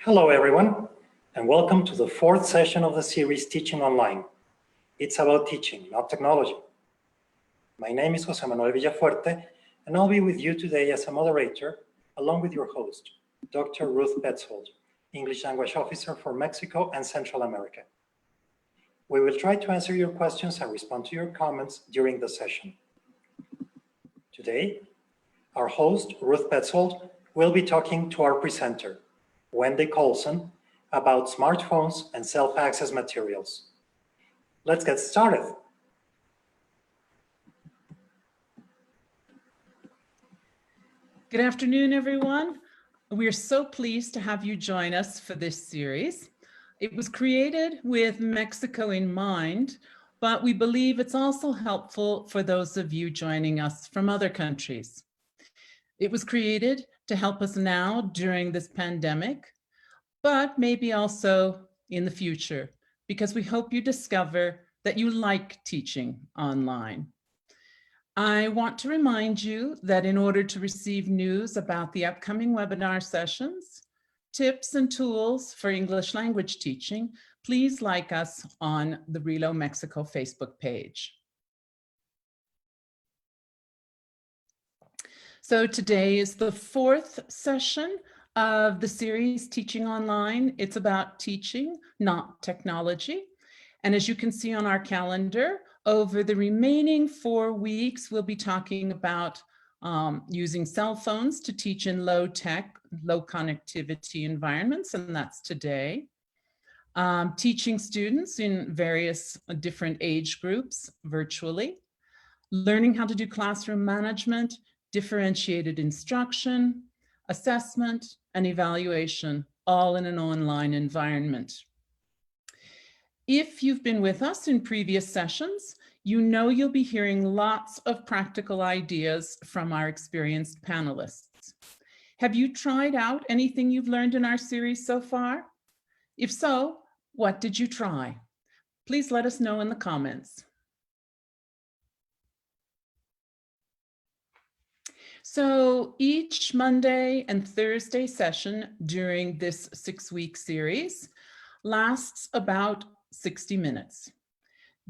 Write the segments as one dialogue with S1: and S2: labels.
S1: Hello everyone, and welcome to the fourth session of the series Teaching Online. It's about teaching, not technology. My name is José Manuel Villafuerte, and I'll be with you today as a moderator, along with your host, Dr. Ruth Betzold, English Language Officer for Mexico and Central America. We will try to answer your questions and respond to your comments during the session. Today, our host, Ruth Betzold, will be talking to our presenter, Wendy Colson, about smartphones and self-access materials. Let's get started.
S2: Good afternoon, everyone. We're so pleased to have you join us for this series. It was created with Mexico in mind, but we believe it's also helpful for those of you joining us from other countries. It was created to help us now during this pandemic, but maybe also in the future, because we hope you discover that you like teaching online. I want to remind you that in order to receive news about the upcoming webinar sessions, tips and tools for English language teaching, please like us on the Relo Mexico Facebook page. So today is the fourth session of the series Teaching Online. It's about teaching, not technology. And as you can see on our calendar, over the remaining 4 weeks, we'll be talking about using cell phones to teach in low tech, low connectivity environments, and that's today. Teaching students in various different age groups virtually. Learning how to do classroom management, differentiated instruction, assessment, and evaluation, all in an online environment. If you've been with us in previous sessions, you know you'll be hearing lots of practical ideas from our experienced panelists. Have you tried out anything you've learned in our series so far? If so, what did you try? Please let us know in the comments. So each Monday and Thursday session during this 6-week series lasts about 60 minutes,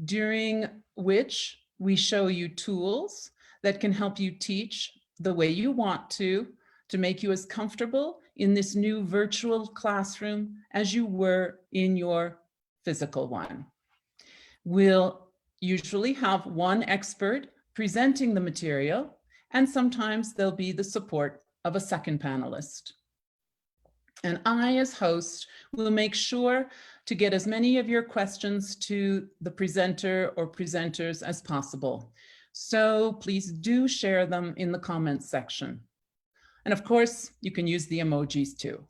S2: during which we show you tools that can help you teach the way you want to make you as comfortable in this new virtual classroom as you were in your physical one. We'll usually have one expert presenting the material, and sometimes there'll be the support of a second panelist. And I, as host, will make sure to get as many of your questions to the presenter or presenters as possible. So please do share them in the comments section. And of course, you can use the emojis too.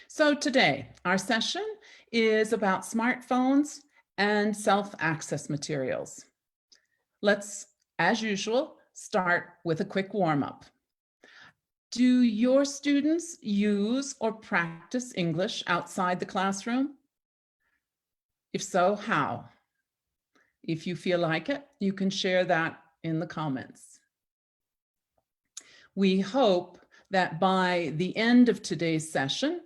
S2: So today, our session is about smartphones and self-access materials. Let's, as usual, start with a quick warm-up. Do your students use or practice English outside the classroom? If so, how? If you feel like it, you can share that in the comments. We hope that by the end of today's session,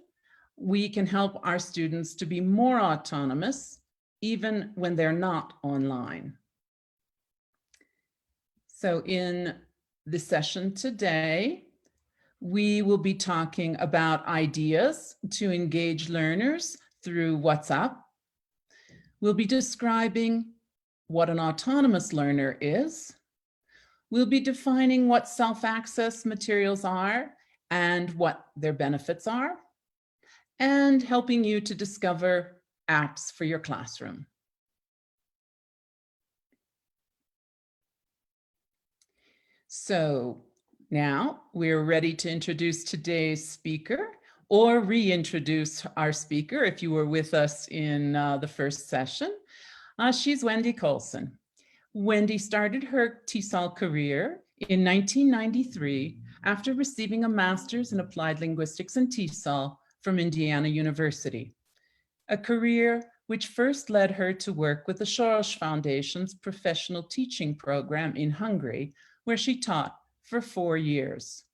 S2: we can help our students to be more autonomous, even when they're not online. So in the session today, we will be talking about ideas to engage learners through WhatsApp. We'll be describing what an autonomous learner is. We'll be defining what self-access materials are and what their benefits are, and helping you to discover apps for your classroom. So now we're ready to introduce today's speaker, or reintroduce our speaker if you were with us in the first session. She's Wendy Colson. Wendy started her TESOL career in 1993 after receiving a master's in applied linguistics and TESOL from Indiana University, a career which first led her to work with the Soros Foundation's professional teaching program in Hungary, where she taught for 4 years.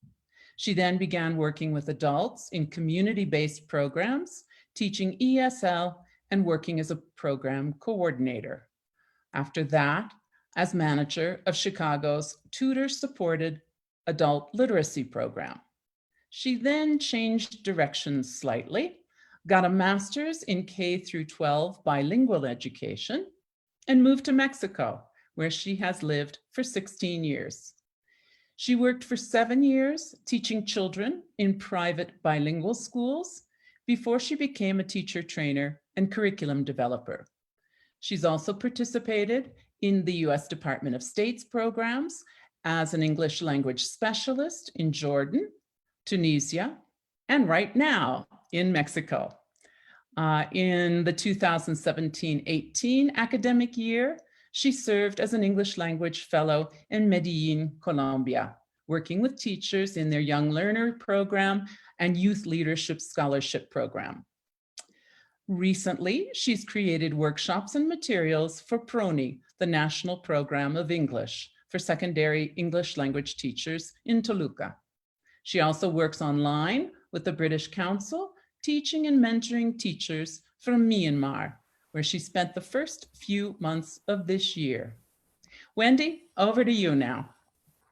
S2: She then began working with adults in community-based programs, teaching ESL and working as a program coordinator. After that, as manager of Chicago's tutor-supported adult literacy program. She then changed directions slightly, got a master's in K through 12 bilingual education, and moved to Mexico, where she has lived for 16 years. She worked for 7 years teaching children in private bilingual schools before she became a teacher trainer and curriculum developer. She's also participated in the US Department of State's programs as an English language specialist in Jordan, Tunisia, and right now in Mexico. In the 2017-18 academic year, she served as an English language fellow in Medellin, Colombia, working with teachers in their Young Learner program and Youth Leadership Scholarship program. Recently, she's created workshops and materials for PRONI, the National Program of English for secondary English language teachers in Toluca. She also works online with the British Council, teaching and mentoring teachers from Myanmar, where she spent the first few months of this year. Wendy, over to you now.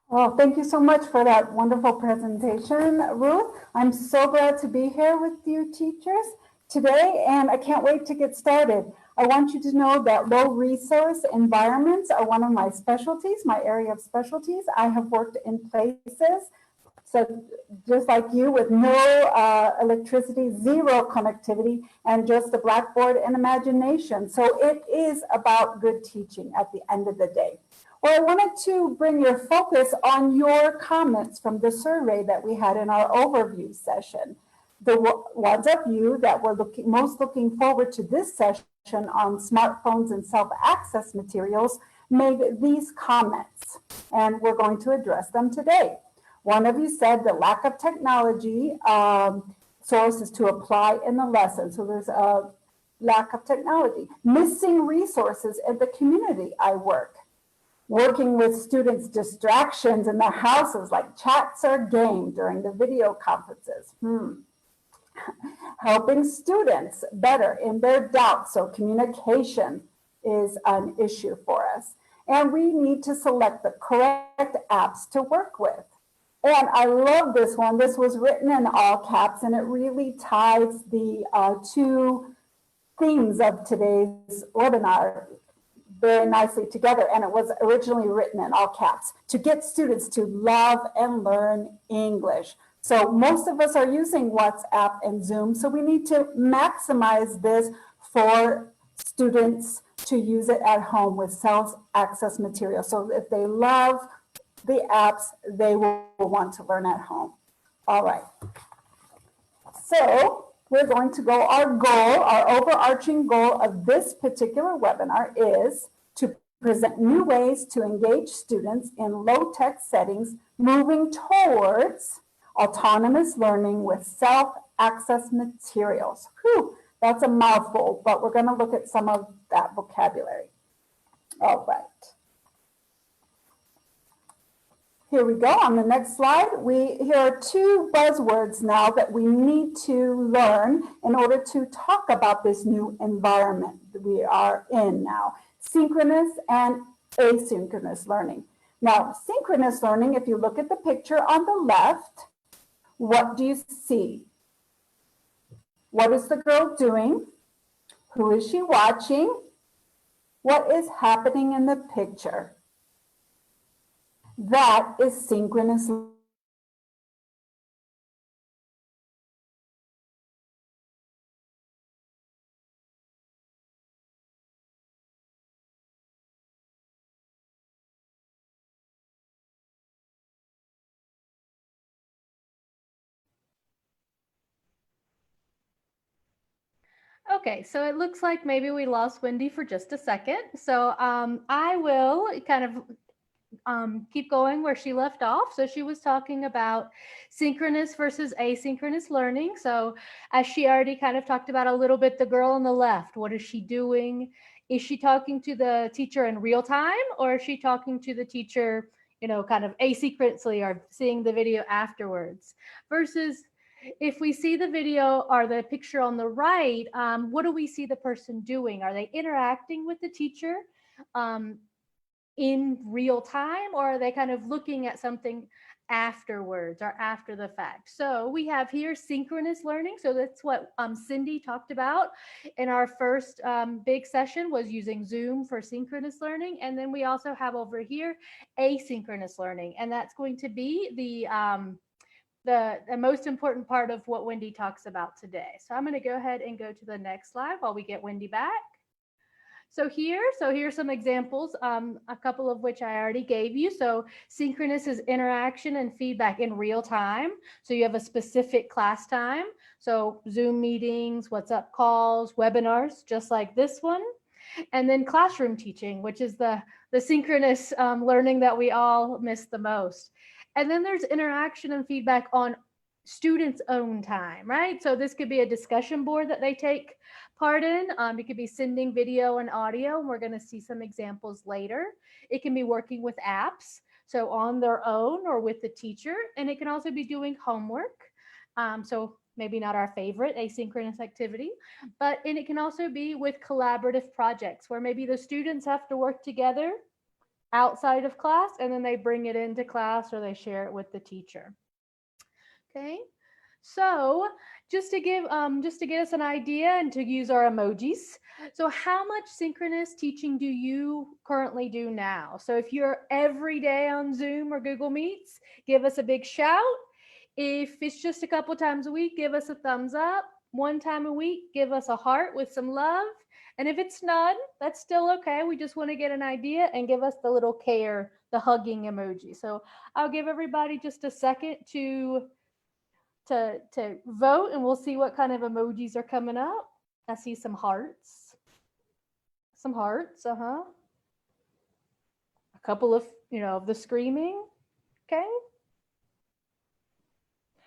S3: Well, thank you so much for that wonderful presentation, Ruth. I'm so glad to be here with you teachers today, and I can't wait to get started. I want you to know that low resource environments are one of my specialties, my area of specialties. I have worked in places, so just like you, with no electricity, zero connectivity, and just a blackboard and imagination. So it is about good teaching at the end of the day. Well, I wanted to bring your focus on your comments from the survey that we had in our overview session. The ones of you that were most looking forward to this session on smartphones and self-access materials made these comments, and we're going to address them today. One of you said the lack of technology sources to apply in the lesson. So there's a lack of technology. Missing resources in the community I work. Working with students' distractions in their houses like chats or games during the video conferences. Helping students better in their doubts. So communication is an issue for us. And we need to select the correct apps to work with. And I love this one. This was written in all caps, and it really ties the two themes of today's webinar very nicely together. And it was originally written in all caps to get students to love and learn English. So most of us are using WhatsApp and Zoom, so we need to maximize this for students to use it at home with self-access materials. So if they love the apps, they will want to learn at home. All right. So we're going to go, our overarching goal of this particular webinar is to present new ways to engage students in low-tech settings, moving towards autonomous learning with self-access materials. Whew, that's a mouthful, but we're going to look at some of that vocabulary. All right. Here we go. On the next slide, here are two buzzwords now that we need to learn in order to talk about this new environment that we are in now. Synchronous and asynchronous learning. Now, synchronous learning, if you look at the picture on the left, what do you see? What is the girl doing? Who is she watching? What is happening in the picture? That is synchronous.
S4: Okay, so it looks like maybe we lost Wendy for just a second. So I will kind of keep going where she left off. So she was talking about synchronous versus asynchronous learning. So as she already kind of talked about a little bit, the girl on the left, what is she doing? Is she talking to the teacher in real time, or is she talking to the teacher kind of asynchronously or seeing the video afterwards. Versus if we see the video or the picture on the right, what do we see the person doing? Are they interacting with the teacher in real time, or are they kind of looking at something afterwards or after the fact? So we have here synchronous learning. So that's what Cindy talked about in our first big session, was using Zoom for synchronous learning. And then we also have over here asynchronous learning, and that's going to be the most important part of what Wendy talks about today. So I'm going to go ahead and go to the next slide while we get Wendy back. So here's some examples, a couple of which I already gave you. So synchronous is interaction and feedback in real time. So you have a specific class time. So Zoom meetings, WhatsApp calls, webinars, just like this one. And then classroom teaching, which is the synchronous learning that we all miss the most. And then there's interaction and feedback on students' own time, right? So this could be a discussion board that they take part in. It could be sending video and audio, and we're going to see some examples later. It can be working with apps, so on their own or with the teacher, and it can also be doing homework. So maybe not our favorite asynchronous activity, and it can also be with collaborative projects where maybe the students have to work together outside of class, and then they bring it into class or they share it with the teacher. Okay, so just to get us an idea and to use our emojis. So how much synchronous teaching do you currently do now? So if you're every day on Zoom or Google Meets, give us a big shout. If it's just a couple times a week, give us a thumbs up. One time a week, give us a heart with some love. And if it's none, that's still okay. We just want to get an idea, and give us the little care, the hugging emoji. So I'll give everybody just a second to vote, and we'll see what kind of emojis are coming up. I see some hearts. Some hearts, A couple of, the screaming. Okay.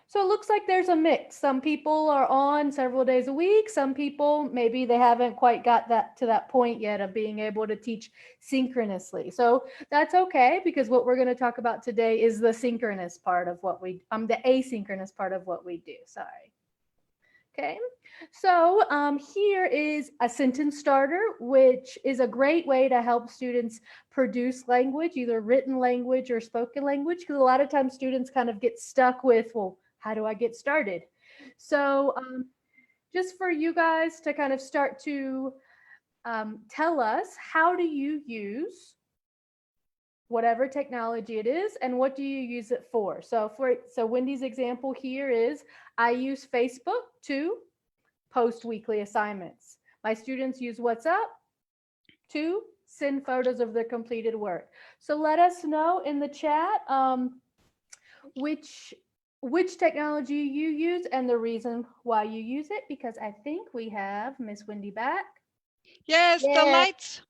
S4: So it looks like there's a mix. Some people are on several days a week. Some people, maybe they haven't quite got to that point yet of being able to teach synchronously. So that's okay, because what we're going to talk about today is the synchronous part of what the asynchronous part of what we do. Sorry. Okay. So here is a sentence starter, which is a great way to help students produce language, either written language or spoken language, because a lot of times students kind of get stuck with, well, how do I get started? So just for you guys to kind of start to tell us, how do you use whatever technology it is, and what do you use it for? So Wendy's example here is, I use Facebook to post weekly assignments. My students use WhatsApp to send photos of their completed work. So let us know in the chat which technology you use and the reason why you use it, because I think we have Miss Wendy back.
S5: Yes, the lights.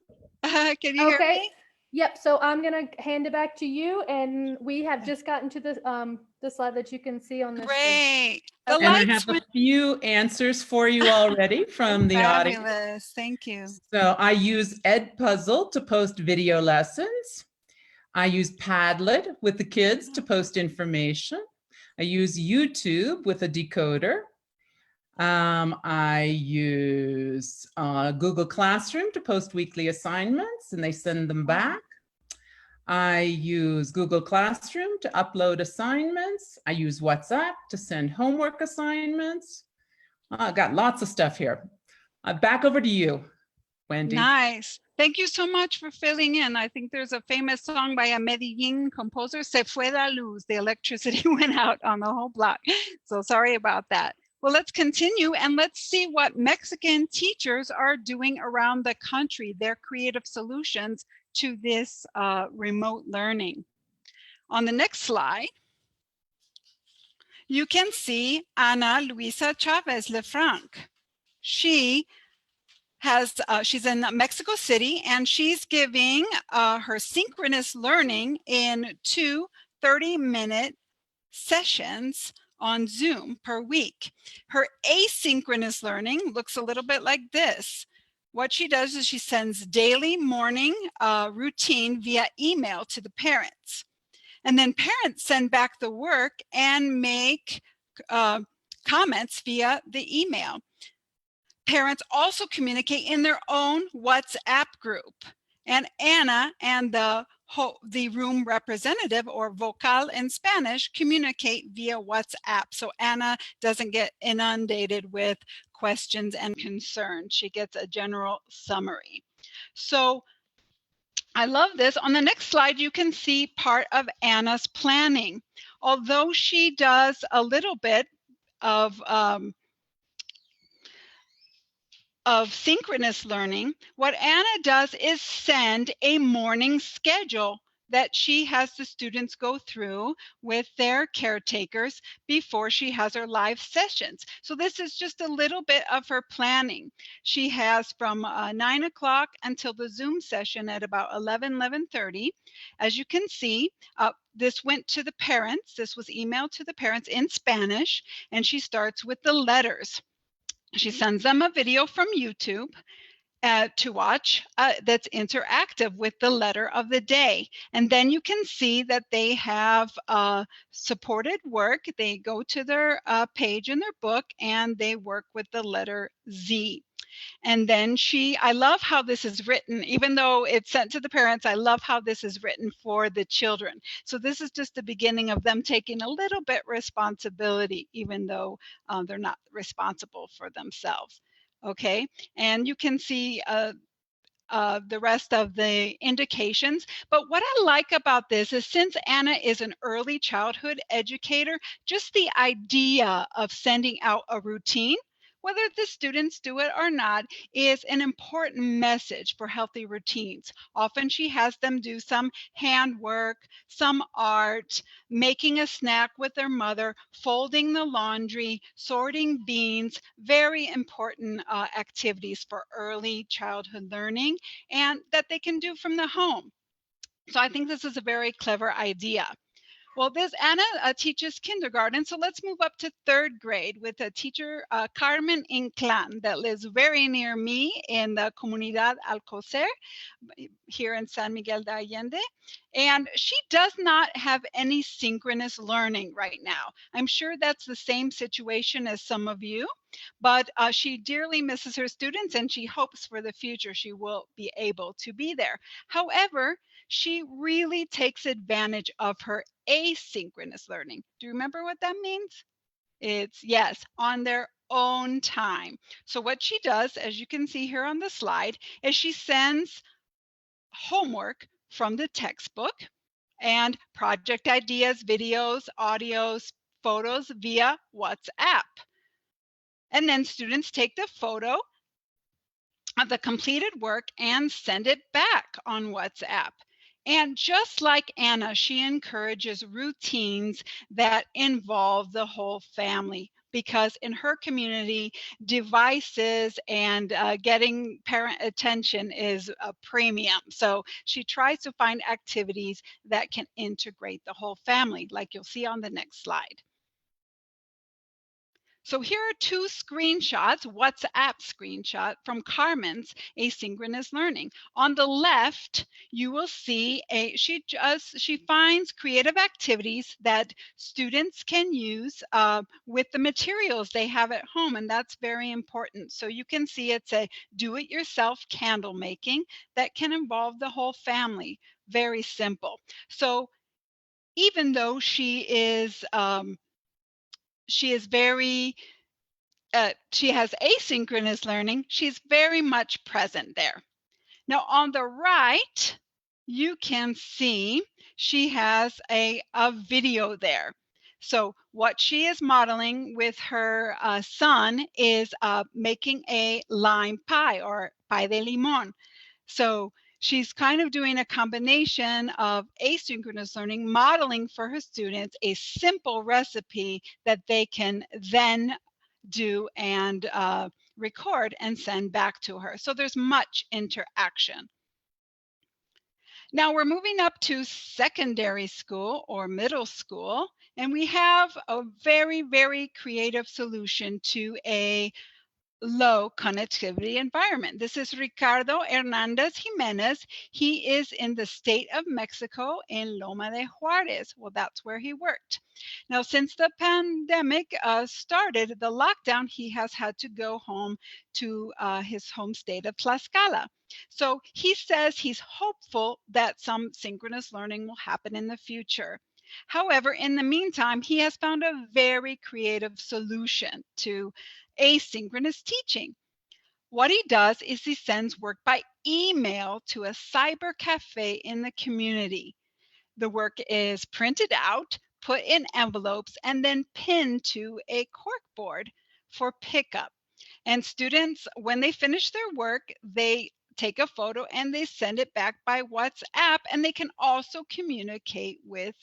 S5: Can you hear me?
S4: Yep. So I'm going to hand it back to you, and we have just gotten to the slide that you can see on the screen.
S5: Great.
S2: And I have a few answers for you already from the audience.
S5: Fabulous. Thank you.
S2: So I use Edpuzzle to post video lessons. I use Padlet with the kids to post information. I use YouTube with a decoder. I use Google Classroom to post weekly assignments, and they send them back. I use Google Classroom to upload assignments. I use WhatsApp to send homework assignments. I got lots of stuff here. Back over to you, Wendy.
S5: Nice. Thank you so much for filling in. I think there's a famous song by a Medellin composer, Se fue la luz. The electricity went out on the whole block. So sorry about that. Well, let's continue, and let's see what Mexican teachers are doing around the country, their creative solutions to this remote learning. On the next slide, you can see Ana Luisa Chavez Lefranc. She's in Mexico City, and she's giving her synchronous learning in 2 30-minute sessions on Zoom per week. Her asynchronous learning looks a little bit like this. What she does is she sends daily morning routine via email to the parents. And then parents send back the work and make comments via the email. Parents also communicate in their own WhatsApp group. And Anna and the room representative, or vocal in Spanish, communicate via WhatsApp. So Anna doesn't get inundated with questions and concerns. She gets a general summary. So I love this. On the next slide, you can see part of Anna's planning. Although she does a little bit of synchronous learning, what Anna does is send a morning schedule that she has the students go through with their caretakers before she has her live sessions. So this is just a little bit of her planning. She has from 9 o'clock until the Zoom session at about 11:30. As you can see, this went to the parents. This was emailed to the parents in Spanish, and she starts with the letters. She sends them a video from YouTube to watch that's interactive with the letter of the day. And then you can see that they have supported work. They go to their page in their book and they work with the letter Z. And then I love how this is written, even though it's sent to the parents, I love how this is written for the children. So this is just the beginning of them taking a little bit responsibility, even though they're not responsible for themselves. Okay, and you can see the rest of the indications. But what I like about this is, since Anna is an early childhood educator, just the idea of sending out a routine, whether the students do it or not, is an important message for healthy routines. Often she has them do some handwork, some art, making a snack with their mother, folding the laundry, sorting beans, very important activities for early childhood learning, and that they can do from the home. So I think this is a very clever idea. Well, Anna teaches kindergarten, so let's move up to 3rd grade with a teacher, Carmen Inclán, that lives very near me in the Comunidad Alcocer, here in San Miguel de Allende. And she does not have any synchronous learning right now. I'm sure that's the same situation as some of you, but she dearly misses her students and she hopes for the future she will be able to be there. However, she really takes advantage of her asynchronous learning. Do you remember what that means? It's, yes, on their own time. So what she does, as you can see here on the slide, is she sends homework from the textbook and project ideas, videos, audios, photos via WhatsApp. And then students take the photo of the completed work and send it back on WhatsApp. And just like Anna, she encourages routines that involve the whole family, because in her community, devices and getting parent attention is a premium. So she tries to find activities that can integrate the whole family, like you'll see on the next slide. So here are 2 screenshots, WhatsApp screenshot from Carmen's asynchronous learning. On the left, you will see she finds creative activities that students can use with the materials they have at home, and that's very important. So you can see it's a do-it-yourself candle making that can involve the whole family. Very simple. So even though she has asynchronous learning, she's very much present there. Now on the right, you can see she has a video there. So what she is modeling with her son is making a lime pie, or pie de limón. So she's kind of doing a combination of asynchronous learning, modeling for her students a simple recipe that they can then do and record and send back to her. So there's much interaction. Now we're moving up to secondary school or middle school, and we have a very, very creative solution to a low connectivity environment. This is Ricardo Hernandez Jimenez. He is in the state of Mexico in Loma de Juarez. Well, that's where he worked. Now, since the pandemic started, the lockdown, he has had to go home to his home state of Tlaxcala. So he says he's hopeful that some synchronous learning will happen in the future. However, in the meantime, he has found a very creative solution to asynchronous teaching. What he does is he sends work by email to a cyber cafe in the community. The work is printed out, put in envelopes, and then pinned to a corkboard for pickup. And students, when they finish their work, they take a photo and they send it back by WhatsApp, and they can also communicate with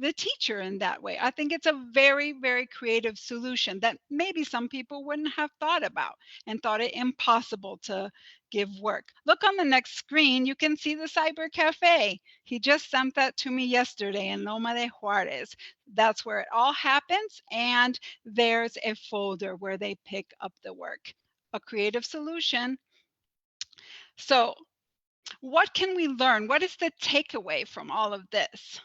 S5: the teacher in that way. I think it's a very, very creative solution that maybe some people wouldn't have thought about and thought it impossible to give work. Look on the next screen, you can see the cyber cafe. He just sent that to me yesterday in Loma de Juarez. That's where it all happens, and there's a folder where they pick up the work. A creative solution. So what can we learn? What is the takeaway from all of this?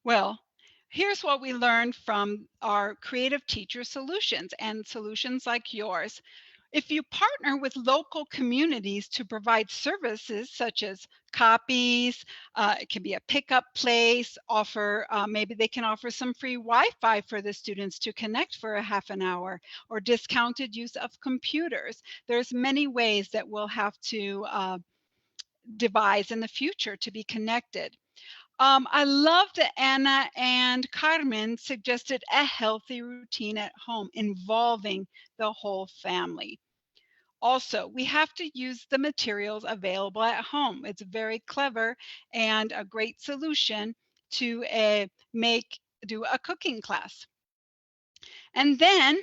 S5: Well, here's what we learned from our creative teacher solutions and solutions like yours. If you partner with local communities to provide services such as copies, it can be a pickup place, maybe they can offer some free Wi-Fi for the students to connect for a half an hour, or discounted use of computers. There's many ways that we'll have to devise in the future to be connected. I love that Anna and Carmen suggested a healthy routine at home involving the whole family. Also, we have to use the materials available at home. It's very clever and a great solution to do a cooking class. And then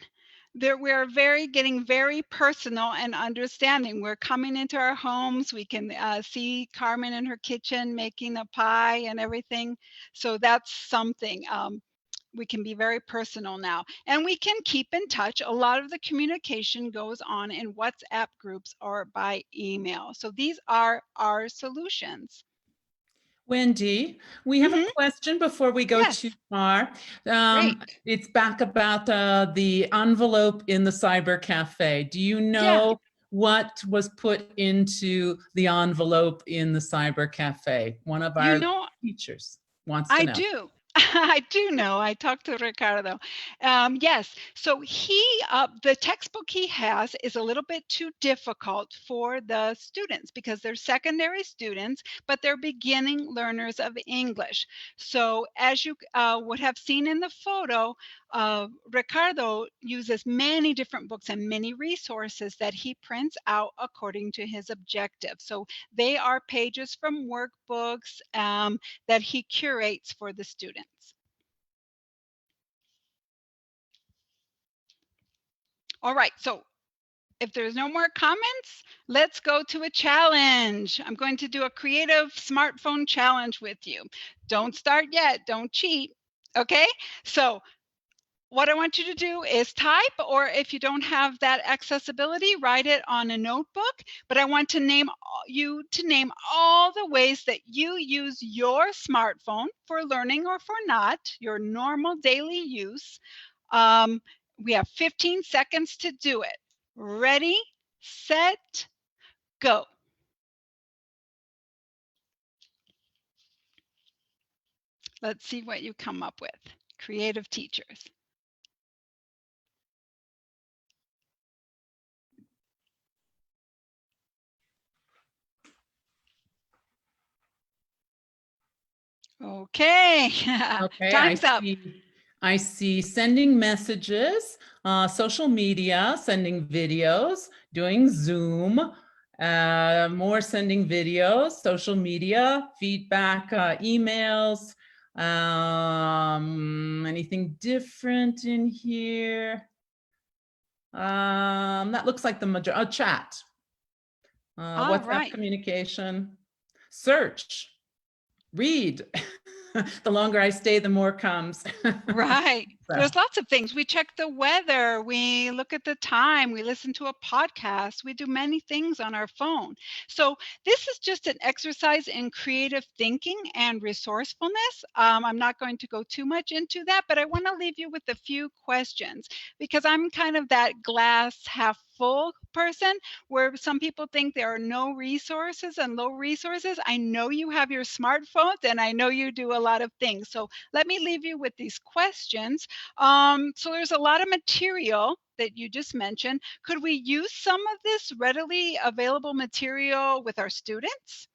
S5: we're getting very personal and understanding. We're coming into our homes. We can see Carmen in her kitchen making a pie and everything. So that's something. We can be very personal now, and we can keep in touch. A lot of the communication goes on in WhatsApp groups or by email. So these are our solutions.
S2: Wendy, we have a question before we go
S5: Yes.
S2: too far.
S5: Great.
S2: It's back about the envelope in the cyber cafe. Do you know what was put into the envelope in the cyber cafe? One of our teachers wants to know.
S5: I do. I do know. I talked to Ricardo. Yes. So the textbook he has is a little bit too difficult for the students because they're secondary students, but they're beginning learners of English. So as you would have seen in the photo, Ricardo uses many different books and many resources that he prints out according to his objective. So they are pages from workbooks that he curates for the students. All right, so if there's no more comments, let's go to a challenge. I'm going to do a creative smartphone challenge with you. Don't start yet, don't cheat, okay? So what I want you to do is type, or if you don't have that accessibility, write it on a notebook. But I want to name all the ways that you use your smartphone for learning or for not, your normal daily use. We have 15 seconds to do it. Ready, set, go. Let's see what you come up with. Creative teachers. Okay.
S2: Okay,
S5: Time's up.
S2: I see sending messages, social media, sending videos, doing Zoom, more sending videos, social media, feedback, emails, anything different in here? That looks like the chat. WhatsApp communication, search, read. The longer I stay, the more comes.
S5: Right. There's lots of things. We check the weather, we look at the time, we listen to a podcast, we do many things on our phone. So this is just an exercise in creative thinking and resourcefulness. I'm not going to go too much into that, but I want to leave you with a few questions because I'm kind of that glass half full person where some people think there are no resources and low resources. I know you have your smartphones and I know you do a lot of things. So let me leave you with these questions. So there's a lot of material that you just mentioned. Could we use some of this readily available material with our students?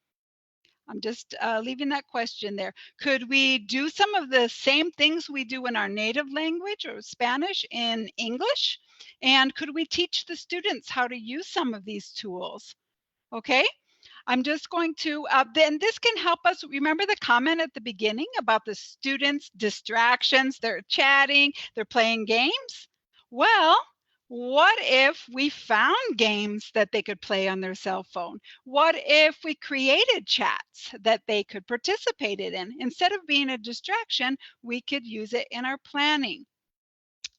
S5: I'm just leaving that question there. Could we do some of the same things we do in our native language or Spanish in English? And could we teach the students how to use some of these tools? Okay. I'm just going to, then this can help us. Remember the comment at the beginning about the students' distractions? They're chatting, they're playing games. Well, what if we found games that they could play on their cell phone? What if we created chats that they could participate in? Instead of being a distraction, we could use it in our planning.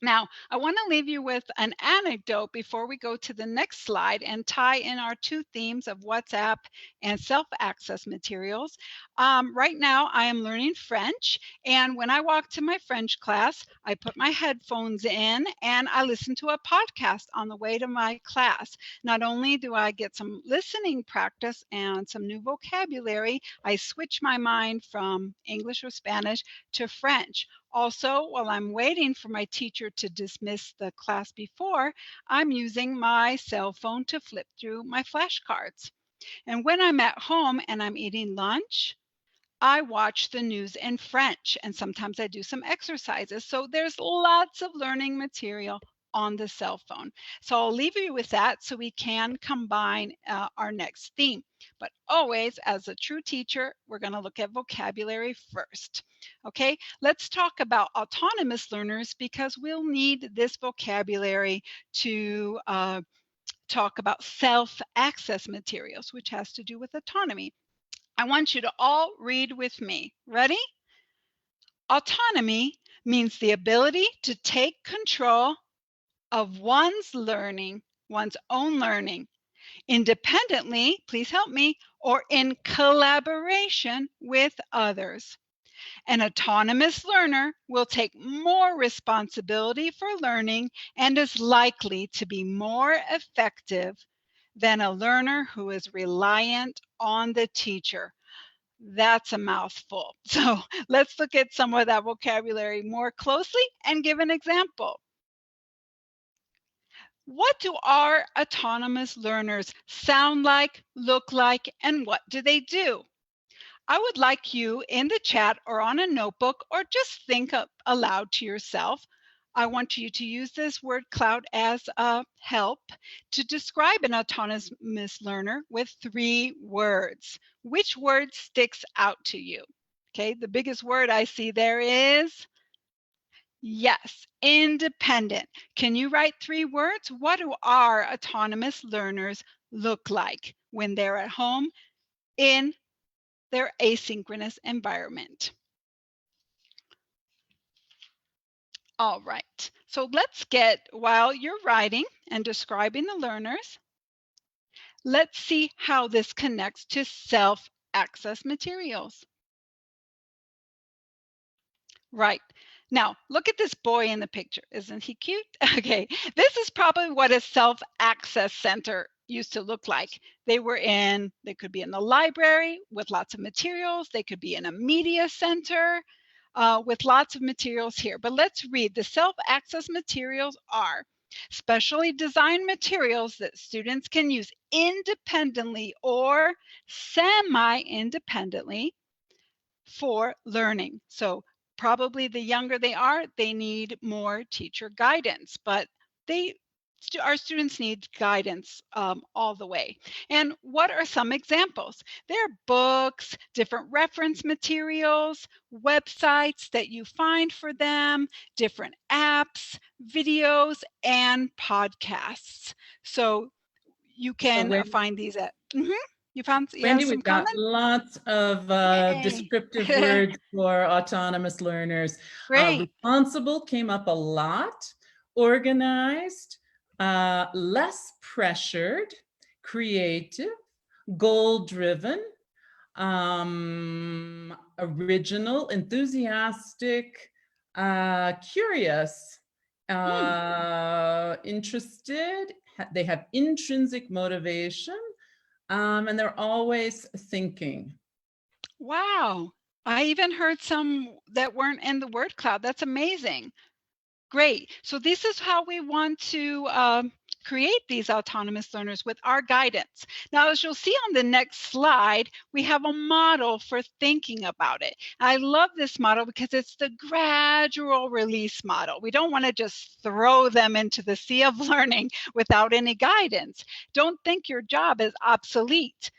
S5: Now, I want to leave you with an anecdote before we go to the next slide and tie in our two themes of WhatsApp and self-access materials. Right now, I am learning French, and when I walk to my French class, I put my headphones in and I listen to a podcast on the way to my class. Not only do I get some listening practice and some new vocabulary, I switch my mind from English or Spanish to French. Also, while I'm waiting for my teacher to dismiss the class before, I'm using my cell phone to flip through my flashcards. And when I'm at home and I'm eating lunch, I watch the news in French, and sometimes I do some exercises. So there's lots of learning material on the cell phone. So I'll leave you with that so we can combine our next theme. But always, as a true teacher, we're going to look at vocabulary first. Okay, let's talk about autonomous learners because we'll need this vocabulary to talk about self-access materials, which has to do with autonomy. I want you to all read with me. Ready? Autonomy means the ability to take control of one's learning, one's own learning, independently, please help me, or in collaboration with others. An autonomous learner will take more responsibility for learning and is likely to be more effective than a learner who is reliant on the teacher. That's a mouthful. So let's look at some of that vocabulary more closely and give an example. What do our autonomous learners sound like, look like, and what do they do? I would like you in the chat or on a notebook or just think aloud to yourself. I want you to use this word cloud as a help to describe an autonomous learner with 3 words. Which word sticks out to you? Okay, the biggest word I see there is, yes, independent. Can you write 3 words? What do our autonomous learners look like when they're at home in their asynchronous environment? All right, so let's get, while you're writing and describing the learners, let's see how this connects to self-access materials. Right, now look at this boy in the picture. Isn't he cute? Okay, this is probably what a self-access center used to look like. They could be in the library with lots of materials. They could be in a media center. With lots of materials here. But let's read. The self-access materials are specially designed materials that students can use independently or semi-independently for learning. So probably the younger they are, they need more teacher guidance, but our students need guidance all the way. And what are some examples? There are books, different reference materials, websites that you find for them, different apps, videos, and podcasts. So you can find these at, You have
S2: Wendy,
S5: some
S2: we've got
S5: comments?
S2: lots of
S5: Yay.
S2: descriptive words for autonomous learners.
S5: Great.
S2: Responsible came up a lot. Organized, less pressured, creative, goal-driven, original, enthusiastic, curious, interested. They have intrinsic motivation, and they're always thinking.
S5: Wow. I even heard some that weren't in the word cloud. That's amazing. Great. So this is how we want to create these autonomous learners with our guidance. Now, as you'll see on the next slide, we have a model for thinking about it. I love this model because it's the gradual release model. We don't want to just throw them into the sea of learning without any guidance. Don't think your job is obsolete.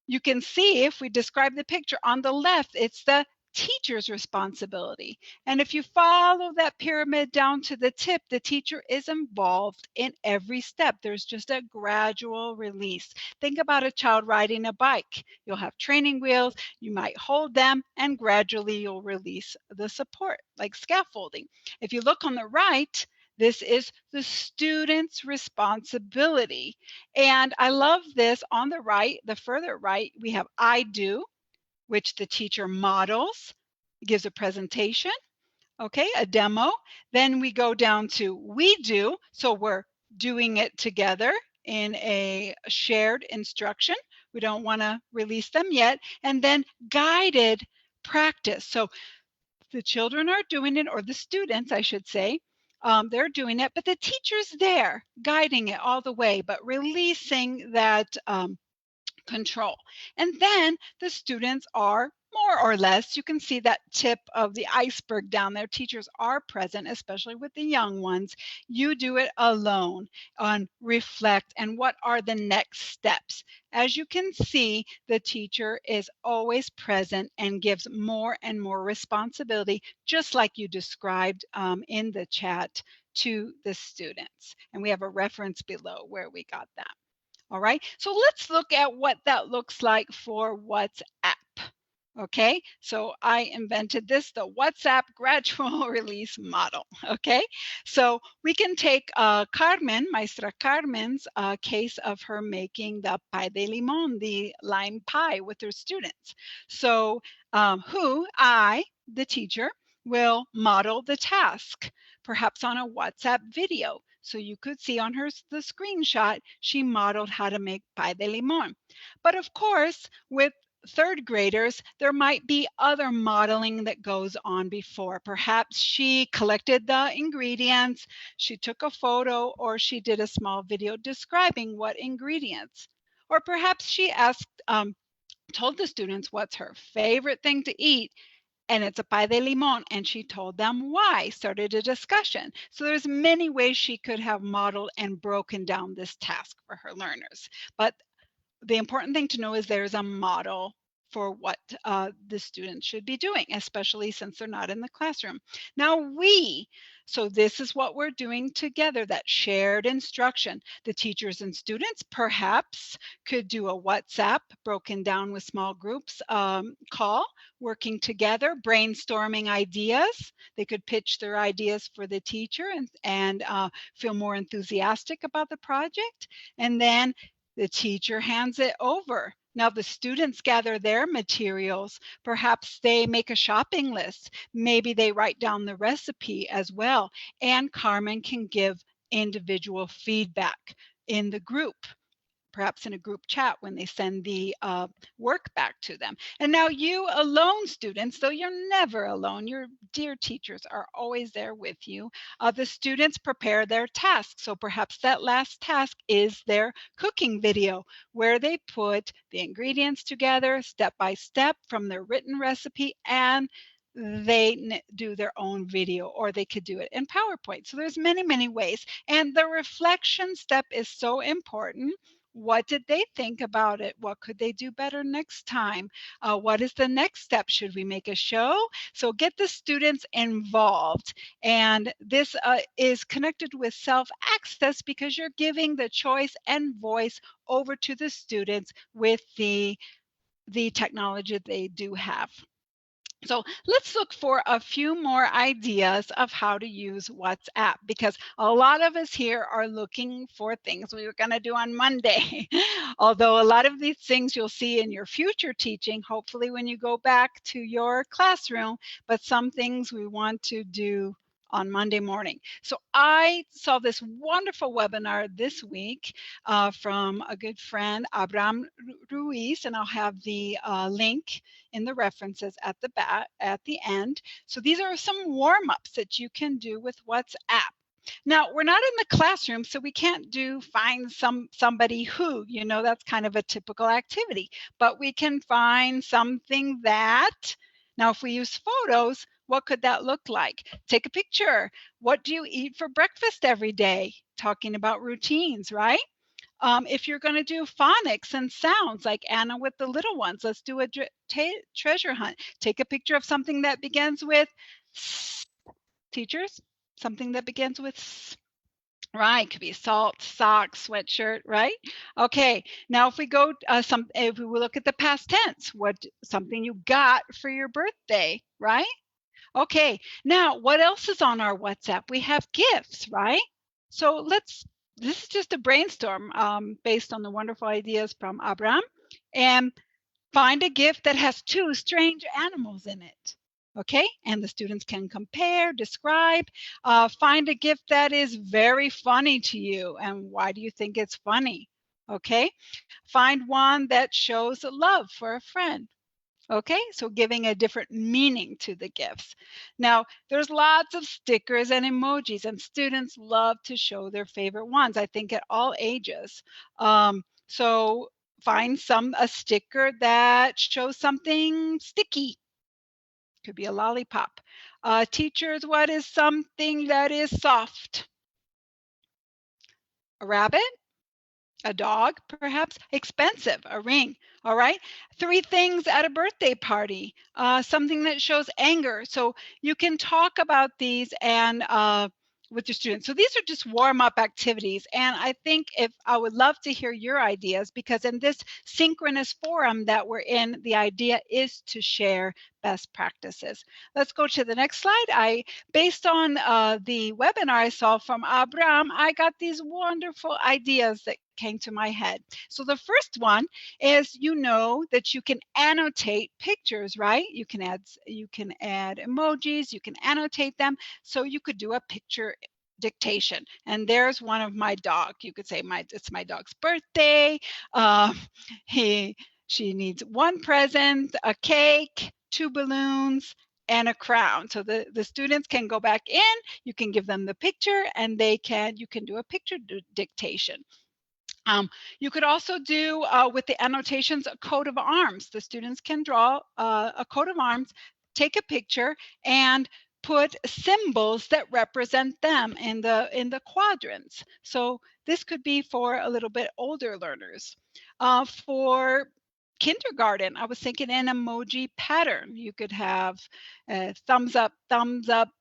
S5: You can see if we describe the picture on the left, it's the teacher's responsibility. And if you follow that pyramid down to the tip, the teacher is involved in every step. There's just a gradual release. Think about a child riding a bike. You'll have training wheels, you might hold them, and gradually you'll release the support, like scaffolding. If you look on the right, this is the student's responsibility. And I love this on the right, the further right, we have I do, which the teacher models, gives a presentation, okay, a demo. Then we go down to we do, so we're doing it together in a shared instruction. We don't want to release them yet. And then guided practice. So the children are doing it, or the students, I should say, they're doing it, but the teacher's there guiding it all the way, but releasing that control. And then the students are more or less, you can see that tip of the iceberg down there. Teachers are present, especially with the young ones. You do it alone on reflect and what are the next steps. As you can see, the teacher is always present and gives more and more responsibility, just like you described in the chat to the students. And we have a reference below where we got that. All right, so let's look at what that looks like for WhatsApp. Okay, so I invented this, the WhatsApp gradual release model. Okay, so we can take Carmen, Maestra Carmen's case of her making the pie de limón, the lime pie with her students. So I, the teacher, will model the task, perhaps on a WhatsApp video. So you could see on the screenshot, she modeled how to make pie de limón. But of course, with third graders, there might be other modeling that goes on before. Perhaps she collected the ingredients, she took a photo, or she did a small video describing what ingredients. Or perhaps she asked, told the students what's her favorite thing to eat, and it's a pie de limón, and she told them why, started a discussion. So there's many ways she could have modeled and broken down this task for her learners. But the important thing to know is there's a model for what the students should be doing, especially since they're not in the classroom. Now so this is what we're doing together, that shared instruction. The teachers and students perhaps could do a WhatsApp broken down with small groups call, working together, brainstorming ideas. They could pitch their ideas for the teacher and feel more enthusiastic about the project. And then the teacher hands it over. Now the students gather their materials. Perhaps they make a shopping list. Maybe they write down the recipe as well. And Carmen can give individual feedback in the group, perhaps in a group chat when they send the work back to them. And now you alone, students, though you're never alone, your dear teachers are always there with you. The students prepare their tasks. So perhaps that last task is their cooking video, where they put the ingredients together step by step from their written recipe, and they do their own video, or they could do it in PowerPoint. So there's many, many ways. And the reflection step is so important. What did they think about it? What could they do better next time? What is the next step? Should we make a show? So get the students involved. And this is connected with self-access because you're giving the choice and voice over to the students with the technology they do have. So let's look for a few more ideas of how to use WhatsApp, because a lot of us here are looking for things we were going to do on Monday. Although a lot of these things you'll see in your future teaching, hopefully when you go back to your classroom, but some things we want to do on Monday morning. So I saw this wonderful webinar this week from a good friend, Abraham Ruiz, and I'll have the link in the references at the end. So these are some warm-ups that you can do with WhatsApp. Now, we're not in the classroom, so we can't do find somebody who, you know, that's kind of a typical activity, but we can find something that, now if we use photos, what could that look like? Take a picture. What do you eat for breakfast every day? Talking about routines, right? If you're going to do phonics and sounds like Anna with the little ones, let's do a treasure hunt. Take a picture of something that begins with S. Teachers, something that begins with S. Right, could be salt, sock, sweatshirt, right? Okay, now if we go, if we look at the past tense, something you got for your birthday, right? Okay, now what else is on our WhatsApp? We have gifts, right? So this is just a brainstorm based on the wonderful ideas from Abraham, and find a gift that has 2 strange animals in it. Okay, and the students can compare, describe, find a gift that is very funny to you, and why do you think it's funny? Okay, find one that shows love for a friend. Okay, so giving a different meaning to the gifts. Now, there's lots of stickers and emojis, and students love to show their favorite ones, I think at all ages. So find a sticker that shows something sticky. Could be a lollipop. Teachers, what is something that is soft? A rabbit? A dog, perhaps? Expensive, a ring. All right. 3 things at a birthday party, something that shows anger. So you can talk about these and with your students. So these are just warm-up activities. And I think I would love to hear your ideas, because in this synchronous forum that we're in, the idea is to share best practices. Let's go to the next slide. Based on the webinar I saw from Abraham, I got these wonderful ideas that came to my head. So the first one is, you know, that you can annotate pictures, right? You can add emojis, you can annotate them. So you could do a picture dictation. And there's one of my dog. You could say it's my dog's birthday. She needs 1 present, a cake, 2 balloons, and a crown. So the students can go back in, you can give them the picture, and you can do a picture dictation. You could also do with the annotations a coat of arms. The students can draw a coat of arms, take a picture, and put symbols that represent them in the quadrants. So this could be for a little bit older learners. For kindergarten, I was thinking an emoji pattern. You could have thumbs up,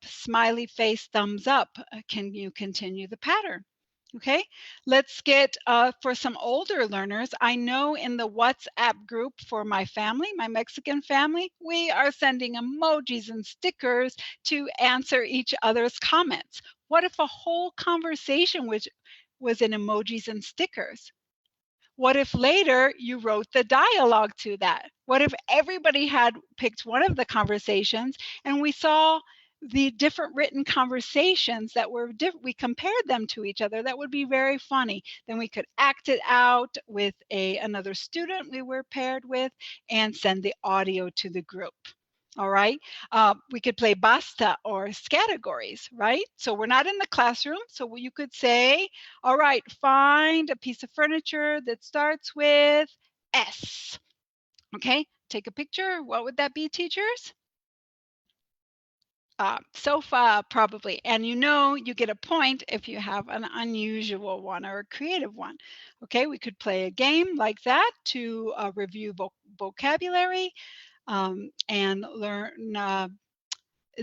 S5: smiley face, thumbs up. Can you continue the pattern? Okay, let's get for some older learners. I know in the WhatsApp group for my family, my Mexican family, we are sending emojis and stickers to answer each other's comments. What if a whole conversation was in emojis and stickers? What if later you wrote the dialogue to that? What if everybody had picked one of the conversations and we saw the different written conversations that were we compared them to each other? That would be very funny. Then we could act it out with another student we were paired with and send the audio to the group. All right, we could play basta or categories, right? So we're not in the classroom, so you could say, all right, find a piece of furniture that starts with S. Okay, take a picture. What would that be, teachers? sofa probably, and you know you get a point if you have an unusual one or a creative one. Okay, we could play a game like that to review vocabulary and learn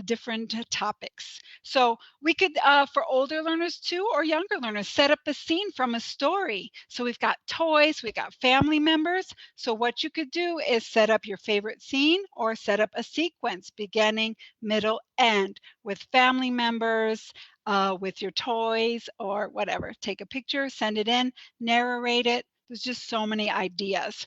S5: different topics. So we could, for older learners too, or younger learners, set up a scene from a story. So we've got toys, we've got family members. So what you could do is set up your favorite scene or set up a sequence, beginning, middle, end, with family members, with your toys or whatever. Take a picture, send it in, narrate it. There's just so many ideas.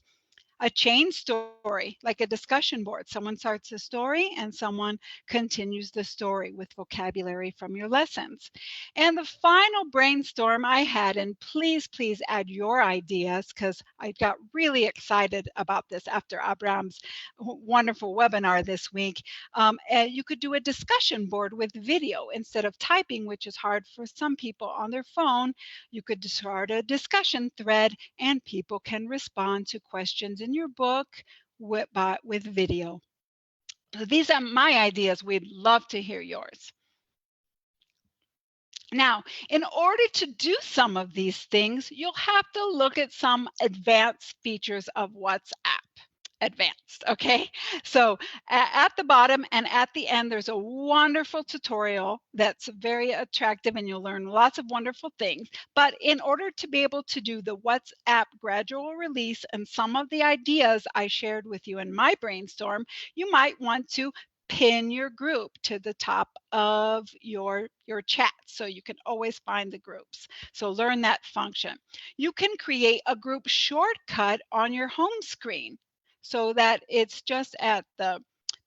S5: A chain story, like a discussion board. Someone starts a story and someone continues the story with vocabulary from your lessons. And the final brainstorm I had, and please add your ideas, because I got really excited about this after Abraham's wonderful webinar this week. You could do a discussion board with video instead of typing, which is hard for some people on their phone. You could start a discussion thread and people can respond to questions in your book with video. So these are my ideas. We'd love to hear yours. Now, in order to do some of these things, you'll have to look at some advanced features of WhatsApp. Advanced, okay? So at the bottom and at the end, there's a wonderful tutorial that's very attractive and you'll learn lots of wonderful things. But in order to be able to do the WhatsApp gradual release and some of the ideas I shared with you in my brainstorm, you might want to pin your group to the top of your chat so you can always find the groups. So learn that function. You can create a group shortcut on your home screen, so that it's just at the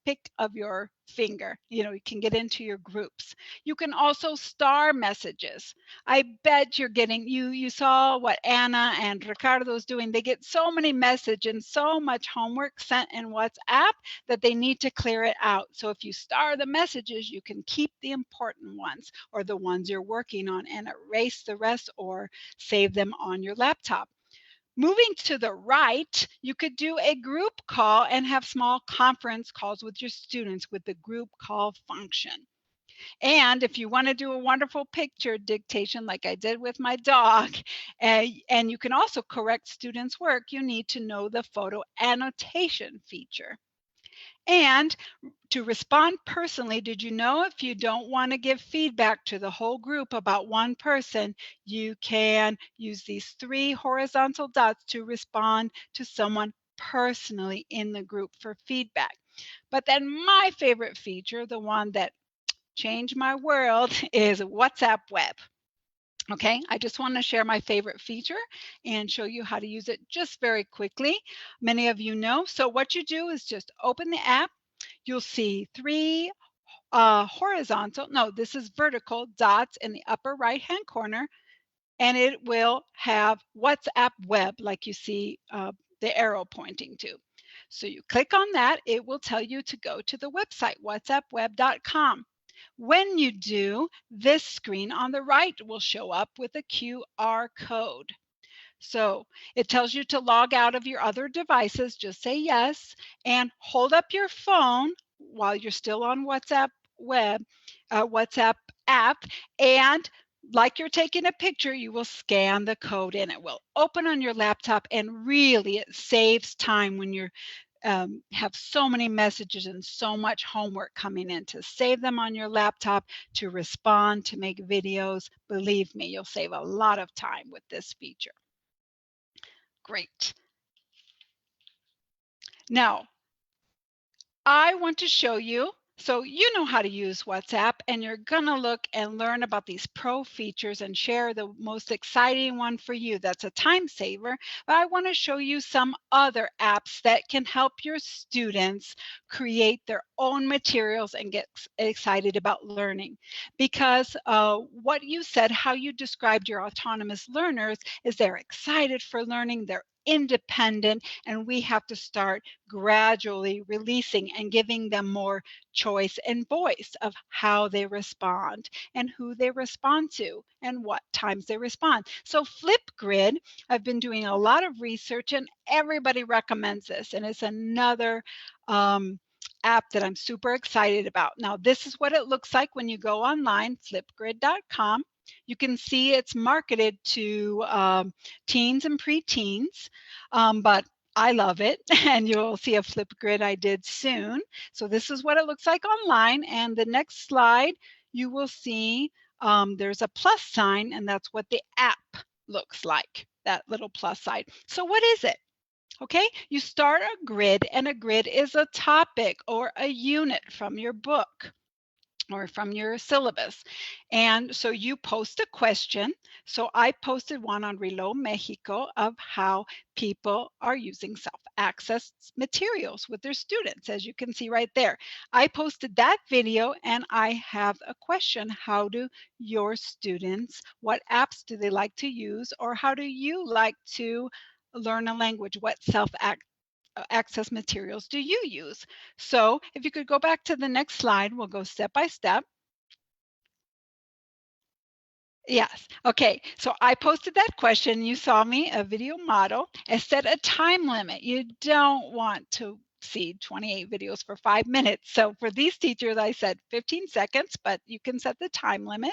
S5: pick of your finger. You know, you can get into your groups. You can also star messages. I bet you're getting, you saw what Anna and Ricardo's doing. They get so many messages and so much homework sent in WhatsApp that they need to clear it out. So if you star the messages, you can keep the important ones or the ones you're working on and erase the rest or save them on your laptop. Moving to the right, you could do a group call and have small conference calls with your students with the group call function. And if you want to do a wonderful picture dictation like I did with my dog, and you can also correct students' work, you need to know the photo annotation feature. And to respond personally, did you know if you don't want to give feedback to the whole group about one person, you can use these 3 horizontal dots to respond to someone personally in the group for feedback. But then my favorite feature, the one that changed my world, is WhatsApp Web. Okay, I just want to share my favorite feature and show you how to use it just very quickly. Many of you know. So what you do is just open the app. You'll see 3 horizontal, no, this is vertical dots in the upper right-hand corner, and it will have WhatsApp Web like you see the arrow pointing to. So you click on that, it will tell you to go to the website, whatsappweb.com. When you do, this screen on the right will show up with a QR code. So it tells you to log out of your other devices, just say yes, and hold up your phone while you're still on WhatsApp Web, WhatsApp app, and like you're taking a picture, you will scan the code and it will open on your laptop, and really it saves time when you're have so many messages and so much homework coming in. To save them on your laptop, to respond, to make videos. Believe me, you'll save a lot of time with this feature. Great. Now, I want to show you, so you know how to use WhatsApp, and you're gonna look and learn about these pro features and share the most exciting one for you. That's a time saver, but I wanna show you some other apps that can help your students create their own materials and get excited about learning. Because what you said, how you described your autonomous learners, is they're excited for learning, they're independent, and we have to start gradually releasing and giving them more choice and voice of how they respond and who they respond to and what times they respond. So FlipGrid, I've been doing a lot of research and everybody recommends this, and it's another app that I'm super excited about. Now, this is what it looks like when you go online, flipgrid.com. You can see it's marketed to teens and preteens, but I love it, and you'll see a FlipGrid I did soon. So this is what it looks like online, and the next slide, you will see there's a plus sign, and that's what the app looks like, that little plus sign. So what is it? Okay, you start a grid, and a grid is a topic or a unit from your book or from your syllabus. And so you post a question. So I posted one on Reload Mexico of how people are using self-access materials with their students, as you can see right there. I posted that video, and I have a question. How do your students, what apps do they like to use, or how do you like to learn a language? What self-access materials do you use? So if you could go back to the next slide, we'll go step by step. Yes. Okay. So I posted that question. You saw me, a video model. I set a time limit. You don't want to see 28 videos for 5 minutes. So for these teachers, I said 15 seconds, but you can set the time limit.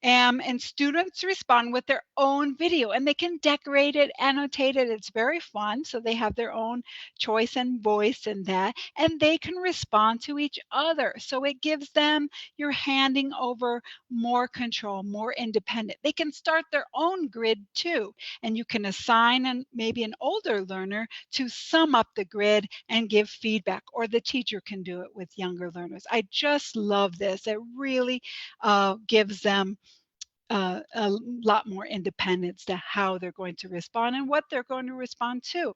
S5: And students respond with their own video, and they can decorate it, annotate it. It's very fun. So they have their own choice and voice in that, and they can respond to each other. So it gives them, you're handing over more control, more independent. They can start their own grid too, and you can assign maybe an older learner to sum up the grid and give feedback, or the teacher can do it with younger learners. I just love this. It really gives them a lot more independence to how they're going to respond and what they're going to respond to.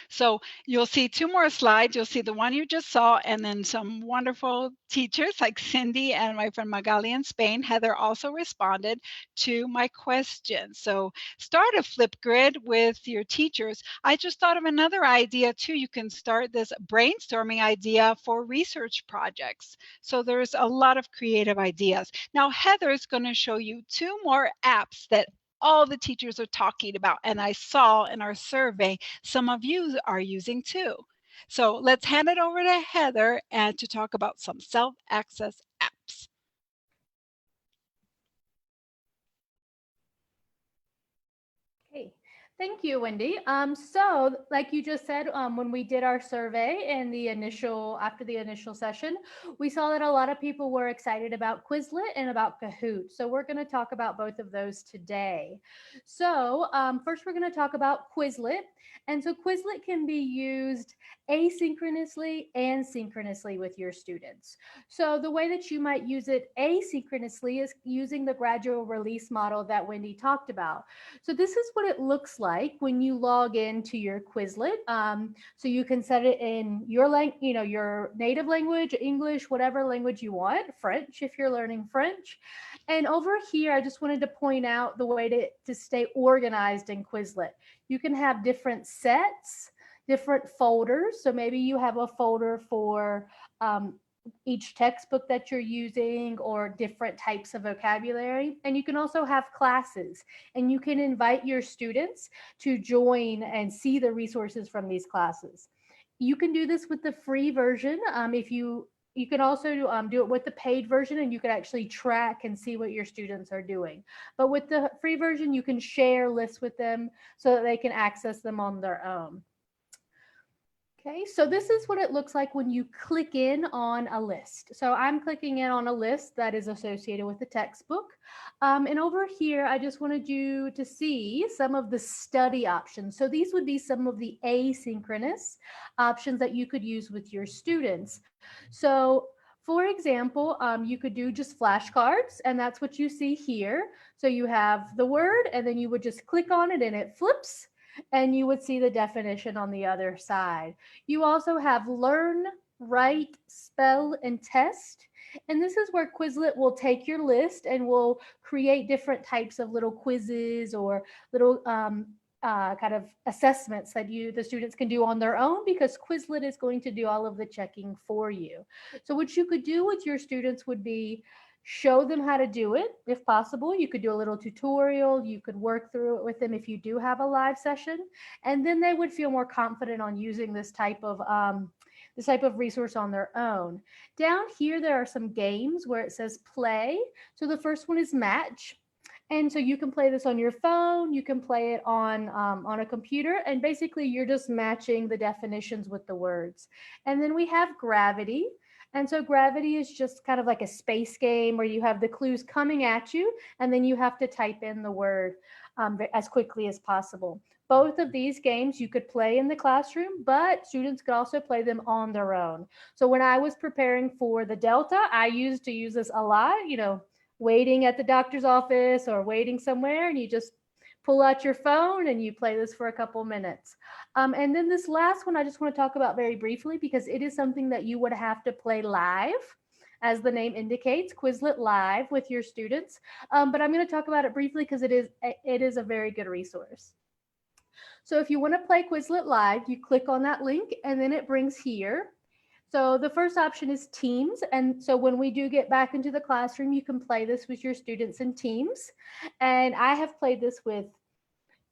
S5: So you'll see 2 more slides. You'll see the one you just saw, and then some wonderful teachers like Cindy and my friend Magali in Spain. Heather also responded to my question. So start a FlipGrid with your teachers. I just thought of another idea too. You can start this brainstorming idea for research projects. So there's a lot of creative ideas. Now Heather's going to show you 2 more apps that all the teachers are talking about, and I saw in our survey some of you are using too. So let's hand it over to Heather and to talk about some self-access apps.
S4: Okay, thank you, Wendy. So like you just said, when we did our survey and after the initial session, we saw that a lot of people were excited about Quizlet and about Kahoot. So we're going to talk about both of those today. So first we're going to talk about Quizlet. And so Quizlet can be used asynchronously and synchronously with your students. So the way that you might use it asynchronously is using the gradual release model that Wendy talked about. So this is what it looks like when you log into your Quizlet. So you can set it in your your native language, English, whatever language you want, French if you're learning French. And over here, I just wanted to point out the way to stay organized in Quizlet. You can have different sets, different folders. So maybe you have a folder for each textbook that you're using or different types of vocabulary. And you can also have classes, and you can invite your students to join and see the resources from these classes. You can do this with the free version. You can also do it with the paid version, and you can actually track and see what your students are doing. But with the free version, you can share lists with them so that they can access them on their own. Okay, so this is what it looks like when you click in on a list. So I'm clicking in on a list that is associated with the textbook. And over here, I just wanted you to see some of the study options. So these would be some of the asynchronous options that you could use with your students. So for example, you could do just flashcards, and that's what you see here. So you have the word, and then you would just click on it and it flips, and you would see the definition on the other side. You also have learn, write, spell, and test. And this is where Quizlet will take your list and will create different types of little quizzes or little kind of assessments that the students can do on their own, because Quizlet is going to do all of the checking for you. So what you could do with your students would be show them how to do it. If possible, you could do a little tutorial. You could work through it with them if you do have a live session, and then they would feel more confident on using this type of this type of resource on their own. Down here, there are some games where it says play. So the first one is match. And so you can play this on your phone, you can play it on a computer, and basically you're just matching the definitions with the words. And then we have gravity. And so gravity is just kind of like a space game where you have the clues coming at you, and then you have to type in the word as quickly as possible. Both of these games you could play in the classroom, but students could also play them on their own. So when I was preparing for the Delta, I used to use this a lot, waiting at the doctor's office or waiting somewhere, and you just pull out your phone and you play this for a couple minutes. And then this last one I just want to talk about very briefly because it is something that you would have to play live, as the name indicates, Quizlet Live with your students. But I'm going to talk about it briefly because it is a very good resource. So if you want to play Quizlet Live, you click on that link and then it brings here. So the first option is teams. And so when we do get back into the classroom, you can play this with your students in teams. And I have played this with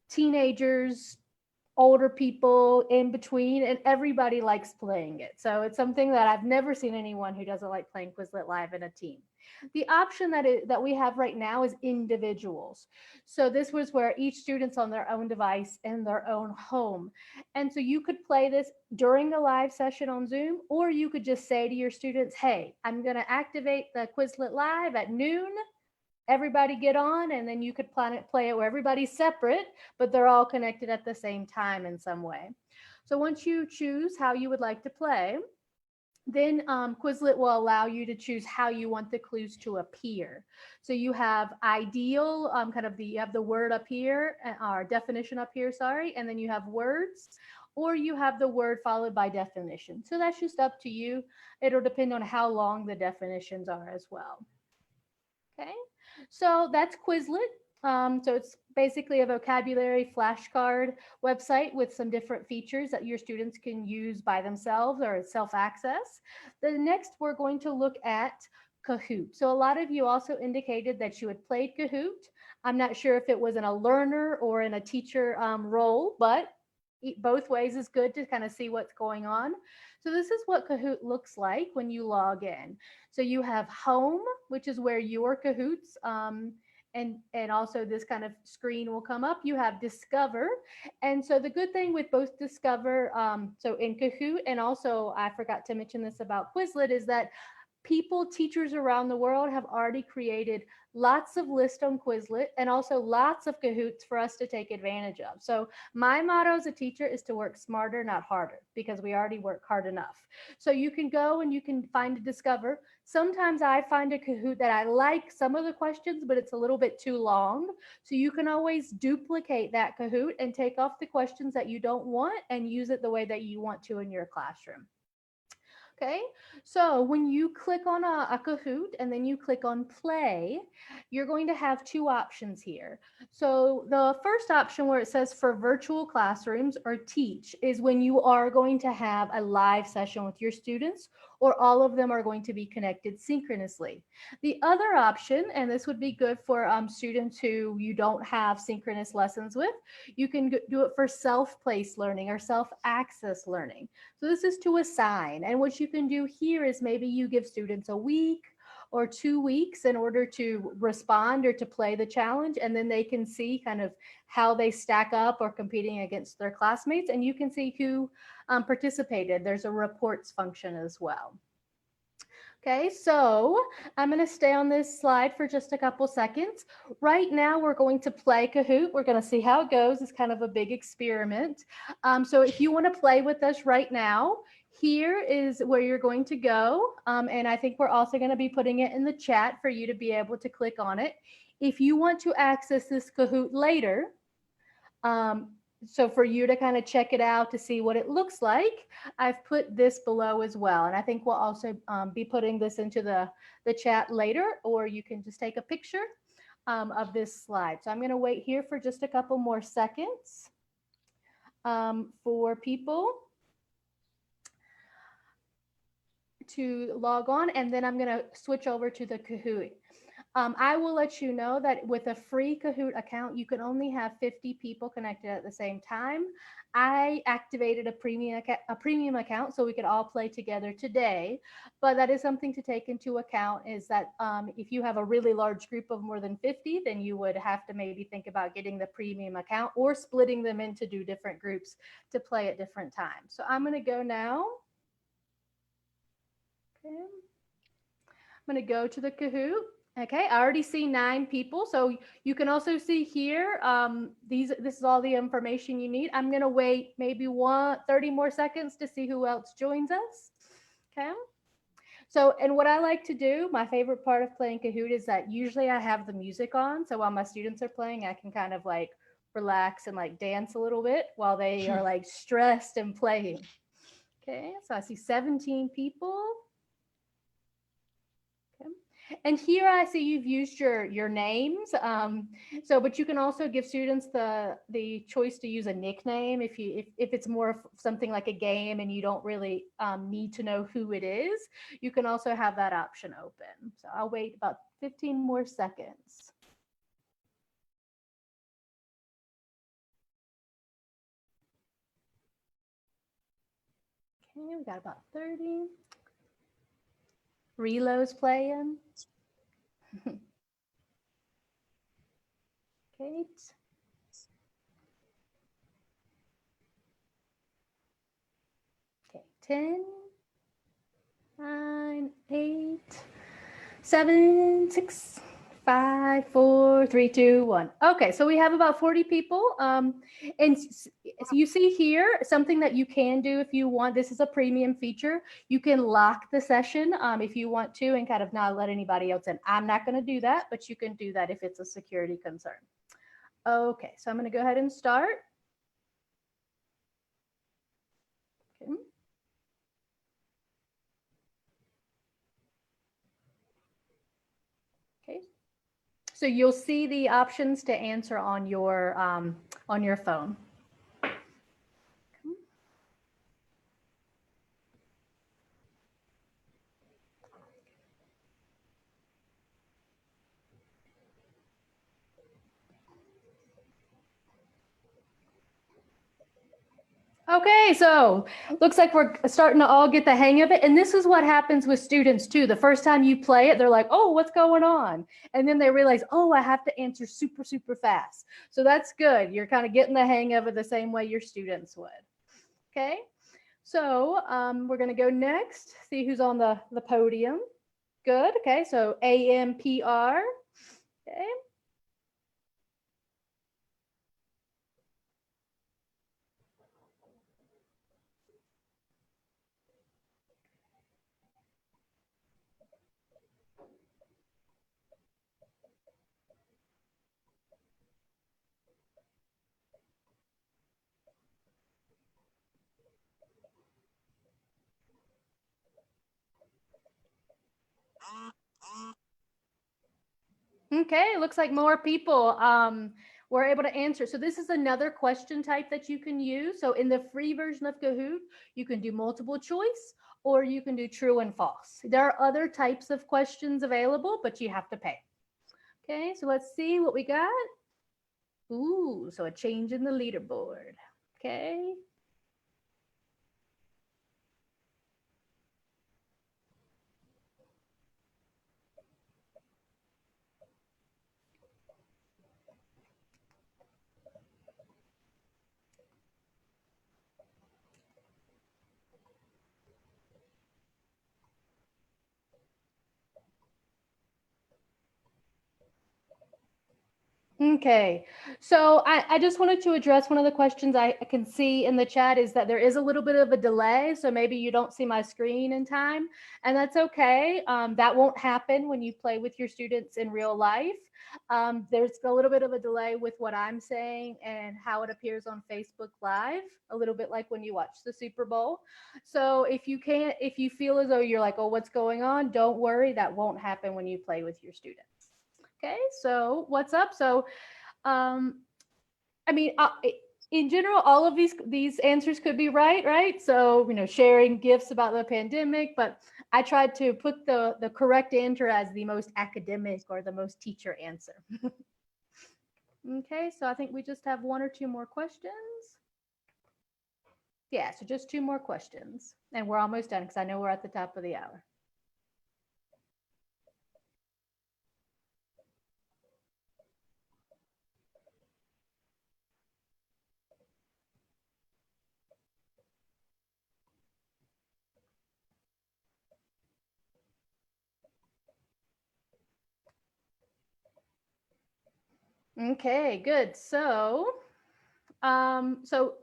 S4: teenagers, older people, in between, and everybody likes playing it. So it's something that I've never seen anyone who doesn't like playing Quizlet Live in a team. The option that we have right now is individuals. So this was where each student's on their own device in their own home. And so you could play this during a live session on Zoom, or you could just say to your students, hey, I'm going to activate the Quizlet Live at noon. Everybody get on, and then you could play it where everybody's separate, but they're all connected at the same time in some way. So once you choose how you would like to play, then Quizlet will allow you to choose how you want the clues to appear. So you have ideal, you have the word up here, or definition up here, sorry, and then you have words, or you have the word followed by definition. So that's just up to you. It'll depend on how long the definitions are as well. Okay, so that's Quizlet. So it's basically a vocabulary flashcard website with some different features that your students can use by themselves or self-access. The next, we're going to look at Kahoot. So a lot of you also indicated that you had played Kahoot. I'm not sure if it was in a learner or in a teacher role, but both ways is good to kind of see what's going on. So this is what Kahoot looks like when you log in. So you have home, which is where your Kahoots, and also this kind of screen will come up. You have discover. And so the good thing with both discover, so in Kahoot, and also I forgot to mention this about Quizlet, is that teachers around the world have already created lots of lists on Quizlet and also lots of Kahoots for us to take advantage of. So my motto as a teacher is to work smarter, not harder, because we already work hard enough. So you can go and you can find a discover. Sometimes I find a Kahoot that I like some of the questions, but it's a little bit too long. So you can always duplicate that Kahoot and take off the questions that you don't want and use it the way that you want to in your classroom. Okay, so when you click on a Kahoot and then you click on play, you're going to have two options here. So the first option where it says for virtual classrooms or teach is when you are going to have a live session with your students, or all of them are going to be connected synchronously. The other option, and this would be good for students who you don't have synchronous lessons with, you can do it for self-paced learning or self-access learning. So this is to assign, and what you can do here is maybe you give students a week or 2 weeks in order to respond or to play the challenge, and then they can see kind of how they stack up or competing against their classmates, and you can see who participated. There's a reports function as well. Okay, so I'm going to stay on this slide for just a couple seconds. Right now, we're going to play Kahoot. We're going to see how it goes. It's kind of a big experiment. So if you want to play with us right now, here is where you're going to go. And I think we're also going to be putting it in the chat for you to be able to click on it. If you want to access this Kahoot later, so for you to kind of check it out to see what it looks like, I've put this below as well. And I think we'll also be putting this into the chat later, or you can just take a picture of this slide. So I'm going to wait here for just a couple more seconds for people to log on, and then I'm going to switch over to the Kahoot. I will let you know that with a free Kahoot account, you can only have 50 people connected at the same time. I activated a premium account so we could all play together today, but that is something to take into account, is that if you have a really large group of more than 50, then you would have to maybe think about getting the premium account or splitting them into different groups to play at different times. So I'm going to go now. Okay. I'm going to go to the Kahoot. Okay, I already see 9 people. So you can also see here, this is all the information you need. I'm going to wait maybe 30 more seconds to see who else joins us. Okay. So, and what I like to do, my favorite part of playing Kahoot is that usually I have the music on. So while my students are playing, I can kind of like relax and like dance a little bit while they are like stressed and playing. Okay, so I see 17 people. Okay. And here I see you've used your names. But you can also give students the choice to use a nickname if it's more of something like a game and you don't really need to know who it is. You can also have that option open. So I'll wait about 15 more seconds. Okay, we got about 30. Relo's playing. Kate. Okay, 10, 9, 8, 7, 6, 5, 4, 3, 2, 1. Okay, so we have about 40 people. And so you see here, something that you can do if you want, this is a premium feature. You can lock the session if you want to and kind of not let anybody else in. I'm not going to do that, but you can do that if it's a security concern. Okay, so I'm going to go ahead and start. Okay. Okay. So you'll see the options to answer on your phone. Okay, so looks like we're starting to all get the hang of it. And this is what happens with students too. The first time you play it, they're like, oh, what's going on? And then they realize, oh, I have to answer super, super fast. So that's good. You're kind of getting the hang of it the same way your students would. Okay, so we're going to go next, see who's on the podium. Good. Okay, so AMPR. Okay. Okay, it looks like more people were able to answer. So this is another question type that you can use. So in the free version of Kahoot, you can do multiple choice or you can do true and false. There are other types of questions available, but you have to pay. Okay, so let's see what we got. Ooh, so a change in the leaderboard. Okay. Okay, so I just wanted to address one of the questions I can see in the chat is that there is a little bit of a delay. So maybe you don't see my screen in time, and that's okay. That won't happen when you play with your students in real life. There's a little bit of a delay with what I'm saying and how it appears on Facebook Live, a little bit like when you watch the Super Bowl. So if you feel as though you're like, oh, what's going on? Don't worry, that won't happen when you play with your students. Okay, so what's up? So, I mean, in general, all of these answers could be right? So, sharing gifts about the pandemic, but I tried to put the correct answer as the most academic or the most teacher answer. Okay, so I think we just have 1 or 2 more questions. Yeah, so just 2 more questions and we're almost done because I know we're at the top of the hour. Okay, good. So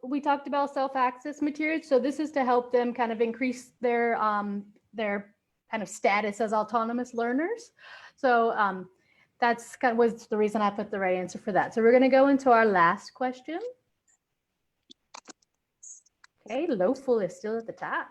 S4: we talked about self-access materials. So this is to help them kind of increase their kind of status as autonomous learners. So that's kind of was the reason I put the right answer for that. So we're going to go into our last question. Okay, Lowful is still at the top.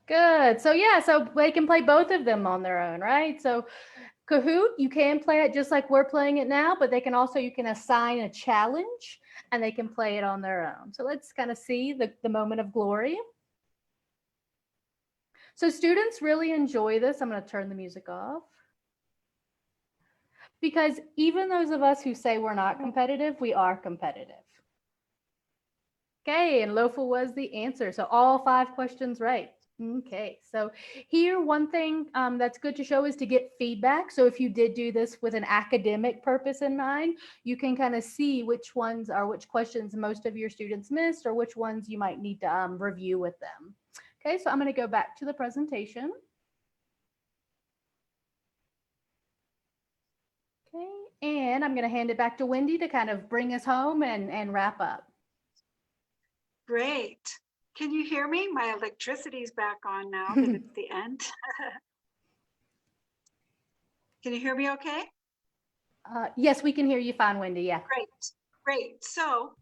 S4: Good. So yeah, so they can play both of them on their own, right? So Kahoot, you can play it just like we're playing it now, but they can also, you can assign a challenge and they can play it on their own. So let's kind of see the moment of glory. So students really enjoy this. I'm going to turn the music off. Because even those of us who say we're not competitive, we are competitive. Okay, and Lofa was the answer. So all 5 questions right. Okay, so here one thing that's good to show is to get feedback. So if you did do this with an academic purpose in mind, you can kind of see which ones or which questions most of your students missed or which ones you might need to review with them. Okay, so I'm going to go back to the presentation. Okay, and I'm going to hand it back to Wendy to kind of bring us home and wrap up.
S6: Great. Can you hear me? My electricity's back on now that it's the end. Can you hear me okay?
S4: Yes, we can hear you fine, Wendy. Yeah.
S6: Great. So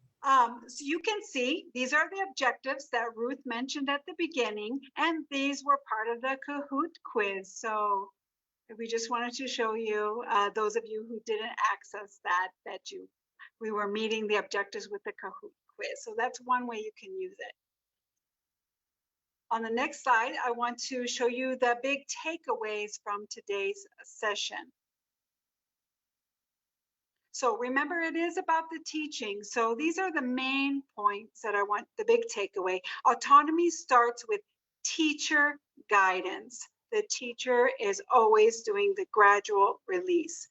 S6: you can see these are the objectives that Ruth mentioned at the beginning, and these were part of the Kahoot quiz. So we just wanted to show you, those of you who didn't access that, we were meeting the objectives with the Kahoot quiz. So that's one way you can use it. On the next slide, I want to show you the big takeaways from today's session. So remember, it is about the teaching. So these are the main points that I want, the big takeaway. Autonomy starts with teacher guidance. The teacher is always doing the gradual release.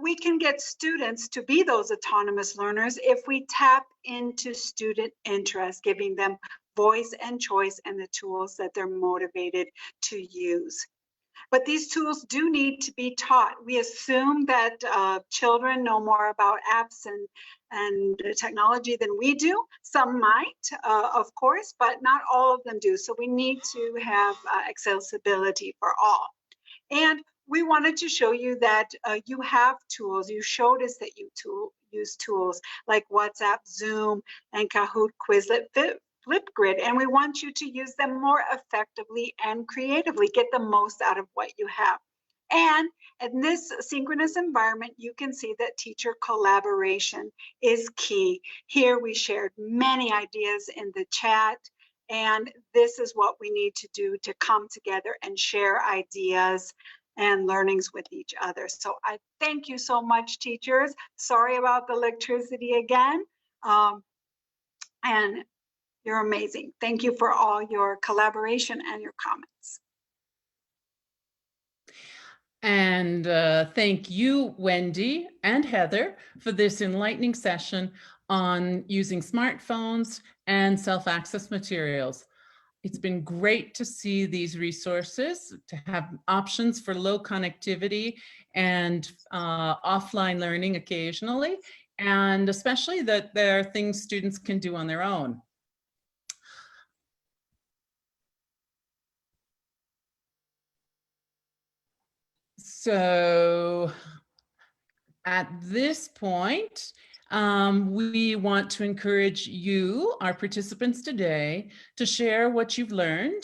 S6: We can get students to be those autonomous learners if we tap into student interest, giving them voice and choice and the tools that they're motivated to use. But these tools do need to be taught. We assume that children know more about apps and technology than we do. Some might, of course, but not all of them do. So we need to have accessibility for all. And we wanted to show you that you have tools. You showed us that you use tools like WhatsApp, Zoom, and Kahoot, Quizlet, FlipGrid, and we want you to use them more effectively and creatively. Get the most out of what you have. And in this synchronous environment, you can see that teacher collaboration is key. Here we shared many ideas in the chat, and this is what we need to do to come together and share ideas and learnings with each other. So I thank you so much, teachers. Sorry about the electricity again. And you're amazing. Thank you for all your collaboration and your comments.
S2: And thank you, Wendy and Heather, for this enlightening session on using smartphones and self-access materials. It's been great to see these resources, to have options for low connectivity and offline learning occasionally, and especially that there are things students can do on their own. So At this point, we want to encourage you, our participants today, to share what you've learned,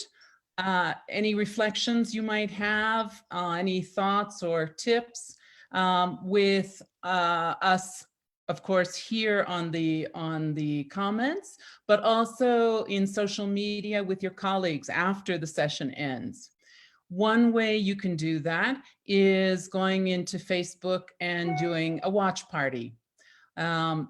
S2: any reflections you might have, any thoughts or tips with us, of course, here on the comments, but also in social media with your colleagues after the session ends. One way you can do that is going into Facebook and doing a watch party. To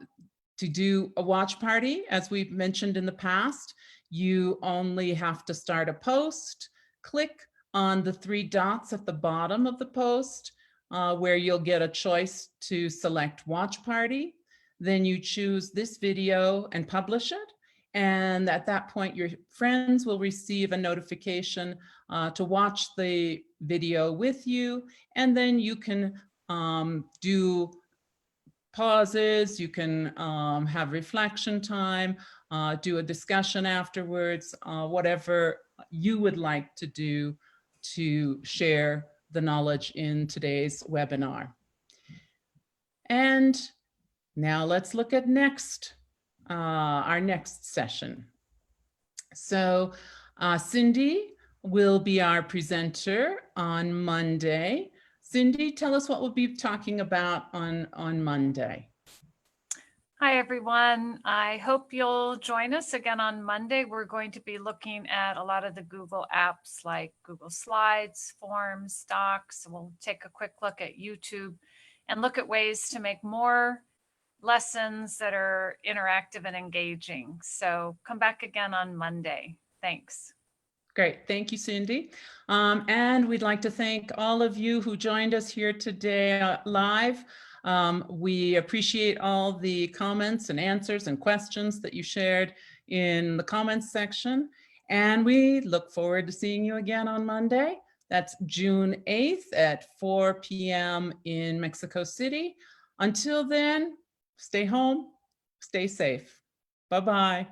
S2: do a watch party, as we've mentioned in the past, you only have to start a post, click on the 3 dots at the bottom of the post, where you'll get a choice to select watch party. Then you choose this video and publish it. And at that point, your friends will receive a notification to watch the video with you. And then you can do pauses, you can have reflection time, do a discussion afterwards, whatever you would like to do to share the knowledge in today's webinar. And now let's look at our next session. So Cindy will be our presenter on Monday. Cindy, tell us what we'll be talking about on Monday.
S7: Hi, everyone. I hope you'll join us again on Monday. We're going to be looking at a lot of the Google apps like Google Slides, Forms, Docs. We'll take a quick look at YouTube and look at ways to make more lessons that are interactive and engaging. So come back again on Monday. Thanks.
S2: Great. Thank you, Cindy. And we'd like to thank all of you who joined us here today live. We appreciate all the comments and answers and questions that you shared in the comments section. And we look forward to seeing you again on Monday. That's June 8th at 4 p.m. in Mexico City. Until then, stay home, stay safe. Bye-bye.